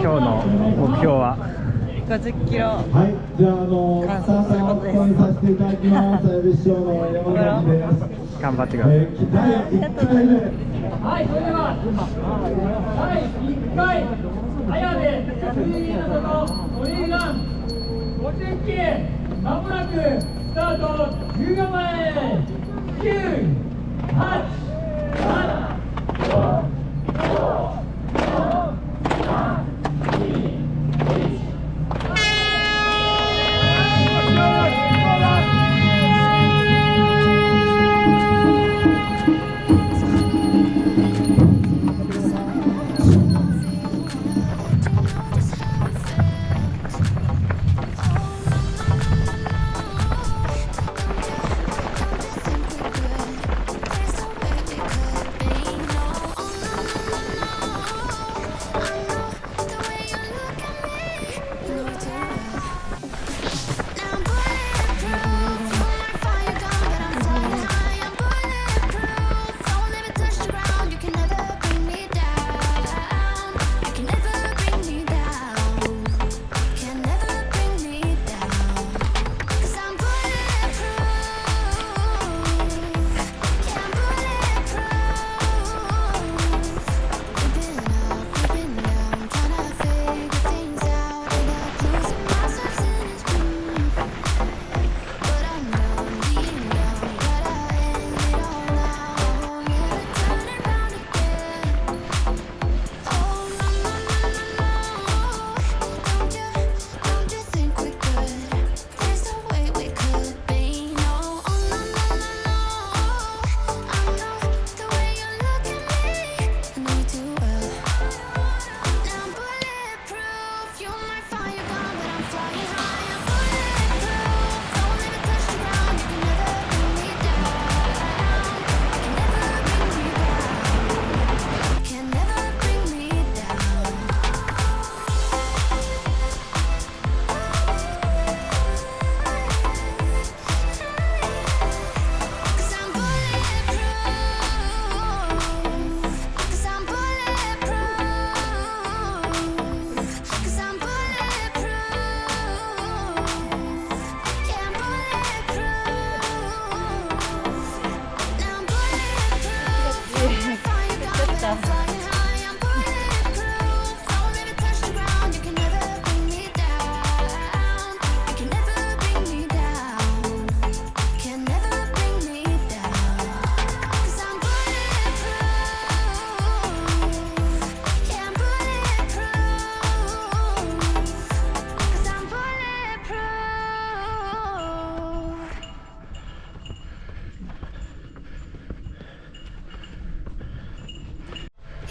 今日の目標は50キロはい、じゃあ完走することです。させていただきます。師匠の山崎です。頑張ってください。はい、それでは第1回あやべ水源の里トレイルラン50K、まもなくスタート10秒前。9、8、7、5、4、3、2、1。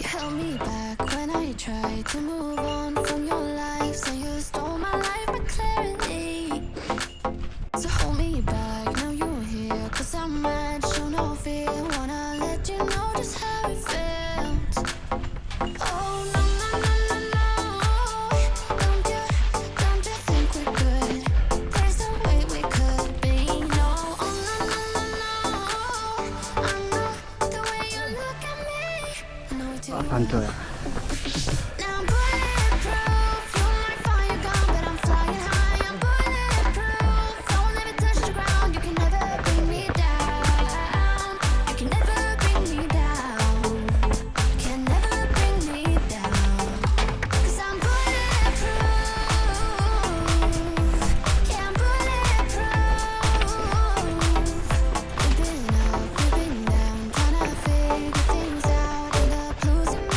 Held me back when I tried to move on from your life. So you stole my life but clarity. So hold me back, now you're here. Cause I'm mad, show no fear. Wanna let you know just how it felt. Oh no, no, no, no, no. Don't you think we're good? There's no way we could be. No, oh no, no, no, no. I know the way you look at me. I know it's you. 山頂や。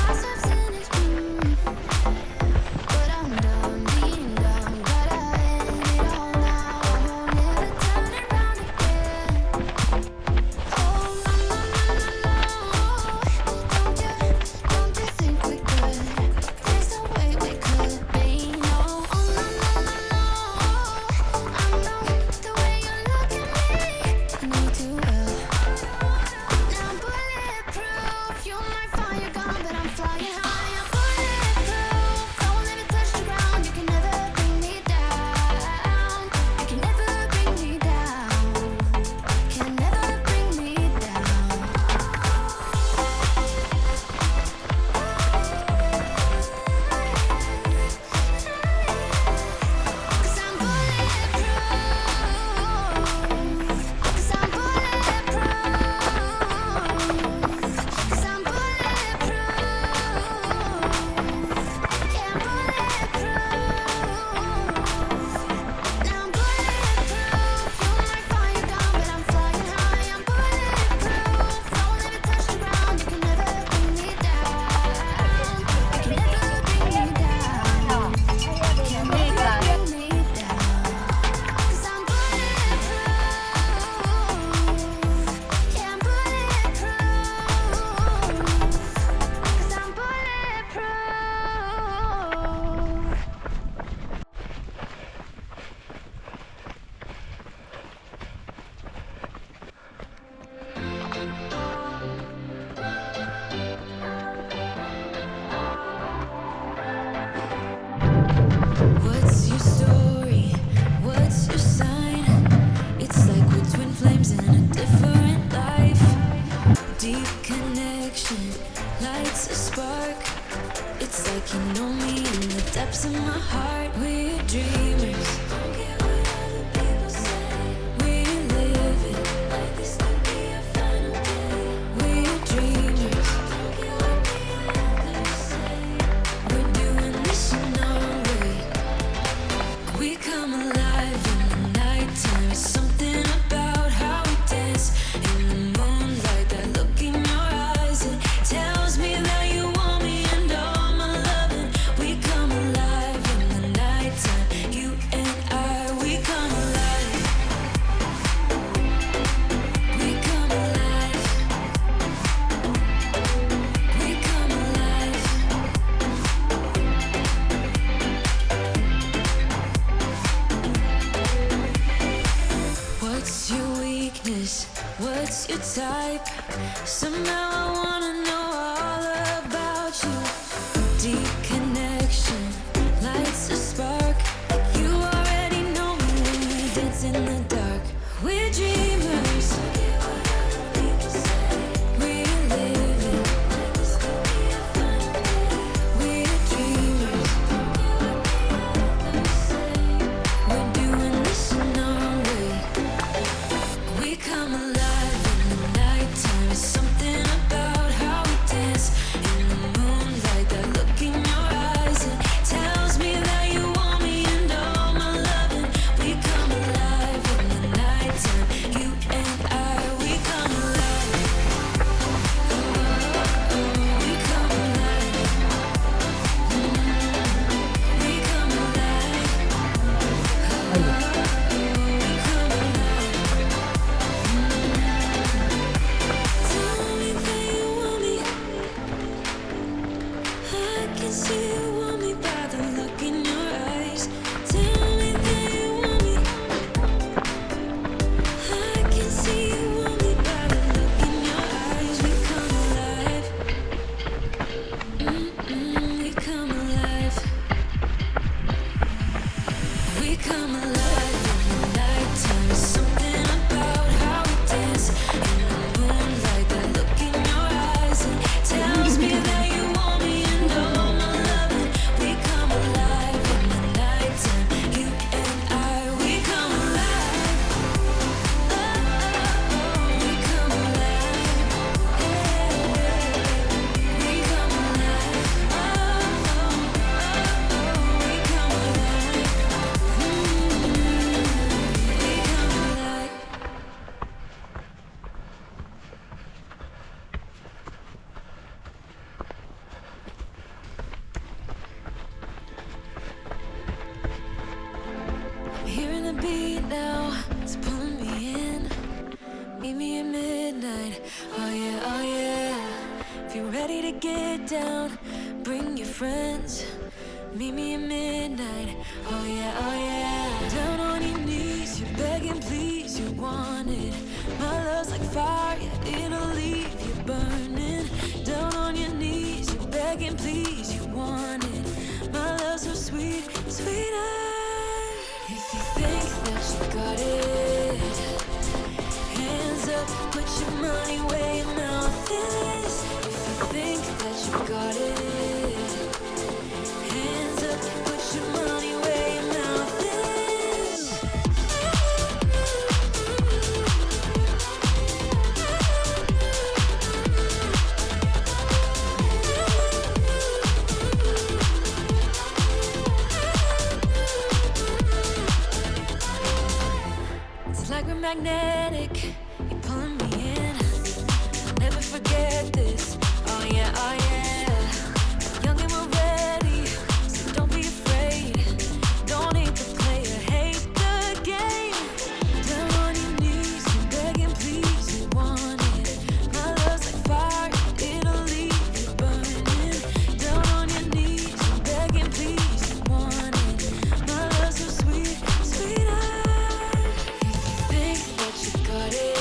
Myself connection lights a spark. It's like you know me in the depths of my heart. We're dreamers. Don't care what other people say. We live it like this could be our final day. We're dreamers. Don't care what the others say. We're doing this in our way. We come alive in the nighttime. It's something about how we dance in the moonlight. That look in your eyes, it tells me that you want me and all my loving. We come alive in the nighttime. You and I, we come alive. We come alive. We come alive. What's your weakness? What's your type? Somehow I wanna know all about you. Deep connection lights a spark. Like you already know me when we dance in the dark. We're dreamers. We're living. We're dreamers. We're doing this in our way. We come alive in the nighttime. It's something about how we dance in the moonlight. That look in your eyes, it tells me that you want me and all my loving. We come alive in the nighttime. You and I, we come alive. We come alive. We come alive. We come alive. Tell me that you want me. I can see you want me by the look in your eyes. Tell me that you want me. I can see you want me by the look in your eyes. We come alive. We come alive. We come alive in the nighttime. It's something about how we dance in the moonlight. That look in your eyes, it tells me that you want me and all my loving. We come alive in the nighttime. You and I, we come alive. We come alive. We come alive. We come alive. I'm hearing the beat now, it's pulling me in. Meet me at midnight, oh yeah, oh yeah. If you're ready to get down, bring your friends. Meet me at midnight, oh yeah, oh yeah. Down on your knees, you're begging, please, you want it. My love's like fire, yeah, it'll leave you burning. Down on your knees, you're begging, please, you want it. My love's so sweet, sweeter. If you think that you got it, hands up, put your money where your mouth is. If you think that you got it, hands up, put your money where your mouth is. It's like we're magnetic, you're pulling me in. I'll never forget this, oh yeah, oh yeah. Young and we're ready, so don't be afraid. Don't hate the player, hate the game. Down on your knees, you're begging, please, you want it. My love's like fire, it'll leave you burning. Down on your knees, you're begging, please, you want it. My love's so sweet, sweeter. If you think that you got it,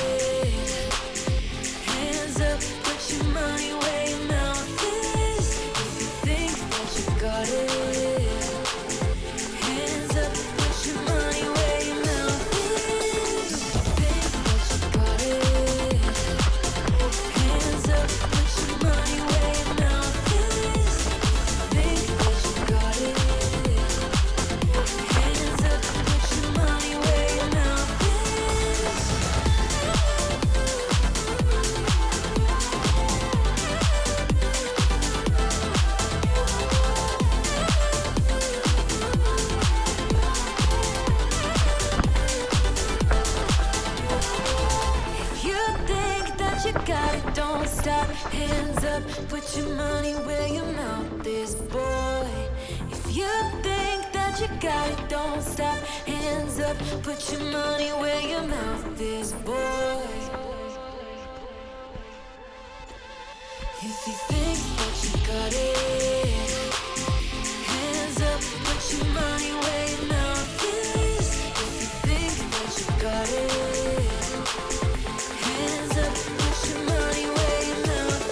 up, put your money where your mouth is, boy. If you think that you got it, don't stop. Hands up, put your money where your mouth is, boy. If you think that you got it, hands up, put your money where your mouth is. If you think that you got it, hands up, put your money where your mouth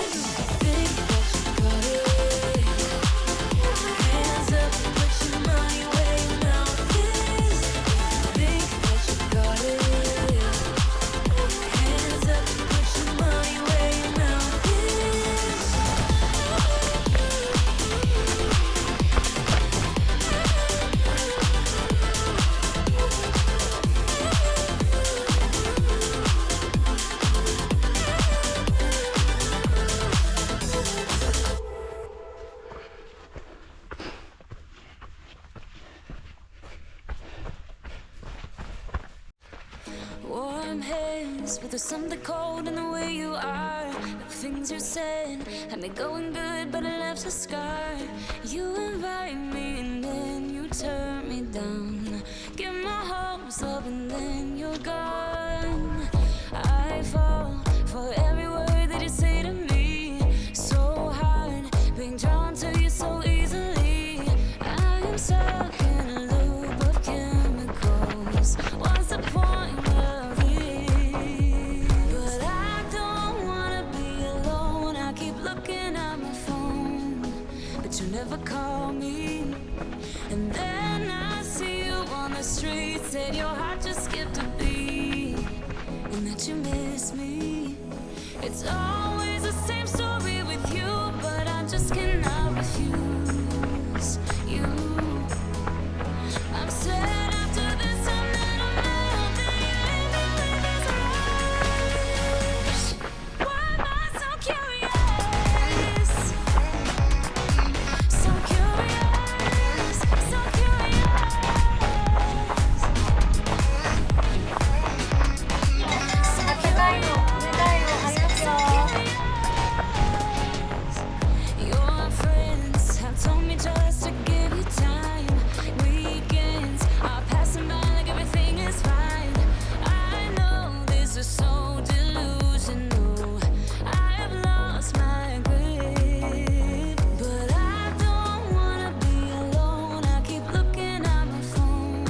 is. If you think that you got it, hands up, put your money where your mouth is. If you think that you got it, hands up, put your money where your mouth is. Warm hands, but there's something cold in the way you are. The things you said had me going good, but it left a scar. You invite me and then you turn me down. Give my hopes up and then you're gone. I fall for every word that you say to me. So hard, being drawn to you so easily. I am stuck in a loop of chemicals. What's the point of it? But I don't wanna be alone. I keep looking at my phone, but you never call me. And then I see you on the street. Said your heart just skipped a beat, and that you miss me. It's always the same story with you, but I just cannot refuse you. I'm sad after this time that I'm out there. Why am I so curious? So curious, so curious. Your friends have told me just to give you time. Weekends are passing by like everything is fine. I know this is so delusional. I have lost my grip, but I don't wanna be alone. I keep looking at my phone,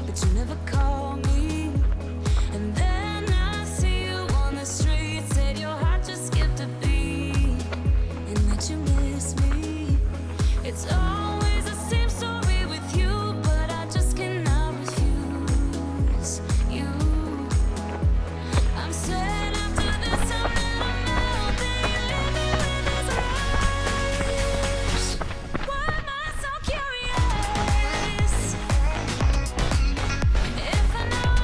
but you never call me. And then I see you on the street. Said your heart just skipped a beat, and that you miss me. It's always the same story with you, but I just cannot refuse you. I'm sad after this time that I'm out there. Living with this rush. Why am I so curious? If I know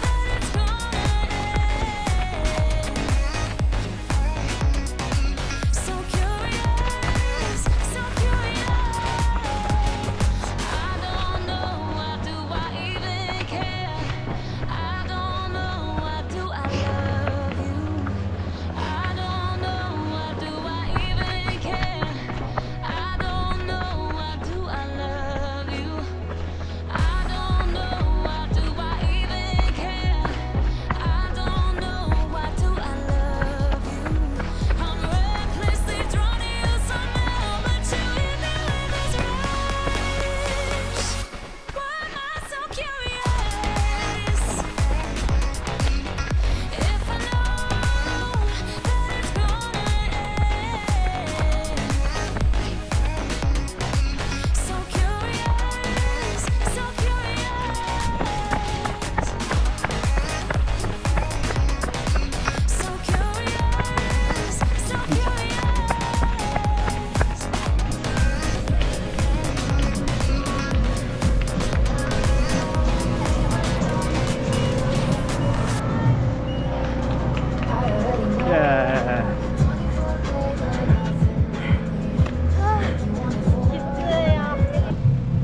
that it's gonna end. So curious, so curious. I don't know, why do I even care? I don't know, why do I love you? I don't know, why do I even care? I don't know, why do I love you? I don't know, why do I even care? I don't know, why do I love you? I'm recklessly drawn to you somehow, but you hit me with this rush. Why am I so curious? If I know that it's gonna end. So curious, so curious. So curious, so curious.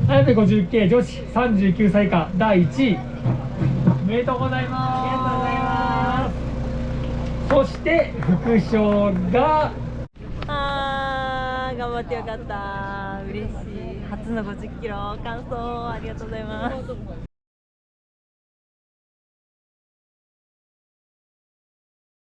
あやべ 50K 女子39歳以下第1位。おめでとうございます。ありがとうございます。そして副賞が頑張ってよかった。嬉しい。初の50キロ完走ありがとうございます。